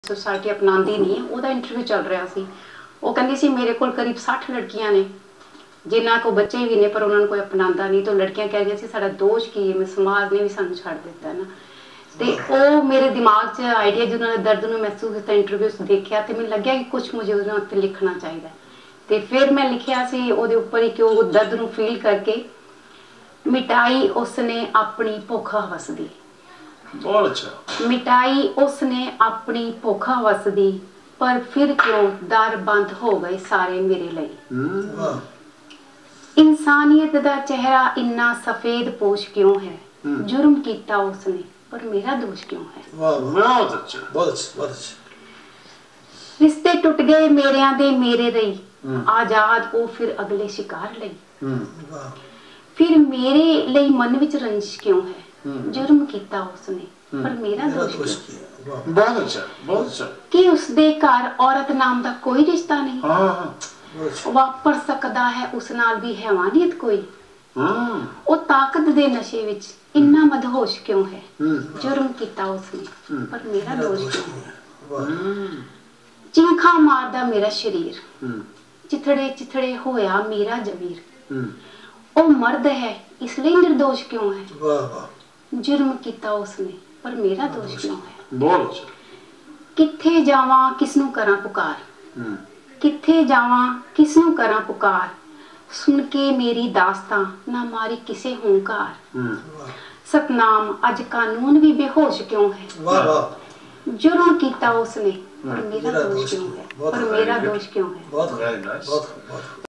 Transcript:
Society अपनाती नहीं है। ਉਹਦਾ ਇੰਟਰਵਿਊ ਚੱਲ ਰਿਹਾ ਸੀ। ਉਹ ਕਹਿੰਦੀ ਸੀ ਮੇਰੇ ਕੋਲ ਕਰੀਬ 60 ਲੜਕੀਆਂ ਨੇ ਜਿਨ੍ਹਾਂ ਕੋ ਬੱਚੇ ਵੀ ਨੇ ਪਰ ਉਹਨਾਂ ਨੂੰ ਕੋਈ ਅਪਣਾਉਂਦਾ ਨਹੀਂ। ਤਾਂ ਲੜਕੀਆਂ ਕਹਿ ਰਹੀਆਂ ਸੀ ਸਾਡਾ ਦੋਸ਼ ਕੀ ਹੈ, ਸਮਾਜ ਨੇ ਵੀ ਸਾਨੂੰ ਛੱਡ ਦਿੱਤਾ ਨਾ। ਤੇ ਉਹ ਮੇਰੇ ਦਿਮਾਗ 'ਚ ਆਈਡੀਆ ਜਿਹਨਾਂ ਨੇ ਦਰਦ ਨੂੰ ਮਹਿਸੂਸ ਕੀਤਾ ਇੰਟਰਵਿਊ ਦੇਖਿਆ ਤੇ ਮੈਨੂੰ ਲੱਗਿਆ ਕਿ ਕੁਝ ਮੁझे ਉਹਨਾਂ ਉੱਤੇ ਲਿਖਣਾ ਚਾਹੀਦਾ। ਤੇ ਫਿਰ ਮੈਂ ਲਿਖਿਆ ਸੀ ਉਹਦੇ ਉੱਪਰ ਹੀ ਕਿ ਉਹ ਦਰਦ ਨੂੰ ਫੀਲ ਕਰਕੇ ਮਿਟਾਈ ਉਸਨੇ ਆਪਣੀ ਭੁੱਖ ਹਵਸ ਦੀ। बहुत अच्छा। मिटाई उसने अपनी भुख हवस दी पर फिर क्यों दर बंद हो गए सारे मेरे लिए। इंसानियत दा चेहरा इन्ना सफेद पोश क्यों है, जुर्म कीता उसने पर मेरा दोष क्यों है। बहुत अच्छा, बहुत अच्छा, बहुत अच्छा। रिश्ते टूट गए मेरियां दे मेरे रही, आजाद ओ फिर अगले शिकार लई। फिर मेरे ਲਈ मन विच रंजिश क्यों है, जुर्म कीता उसने पर मेरा दोष क्यों। बहुत अच्छा, बहुत अच्छा। कि उसदे घर औरत नाम दा कोई रिश्ता नहीं, हाँ वापर सकदा है उस नाल भी हैवानियत कोई। वो ताकत दे नशे विच इन्ना मदहोश क्यों है, जुर्म कीता उसने पर मेरा दोष क्यों है। चीखा मारदा मेरा शरीर, चिथड़े चिथड़े होया मेरा जमीर। ओ मर्द है इसलिए निर्दोष क्यों है, जुर्म कीता उसने पर मेरा दोष क्यों है। बहुत अच्छा। किथे जावां किसनू करां पुकार, किथे जावां किसनू करां पुकार। सुन के मेरी दास्तां ना मारी किसे हुंकार। सतनाम अज कानून भी बेहोश क्यों है, जुर्म कीता उसने पर मेरा दोष क्यों है, पर मेरा दोष क्यों है। बहुत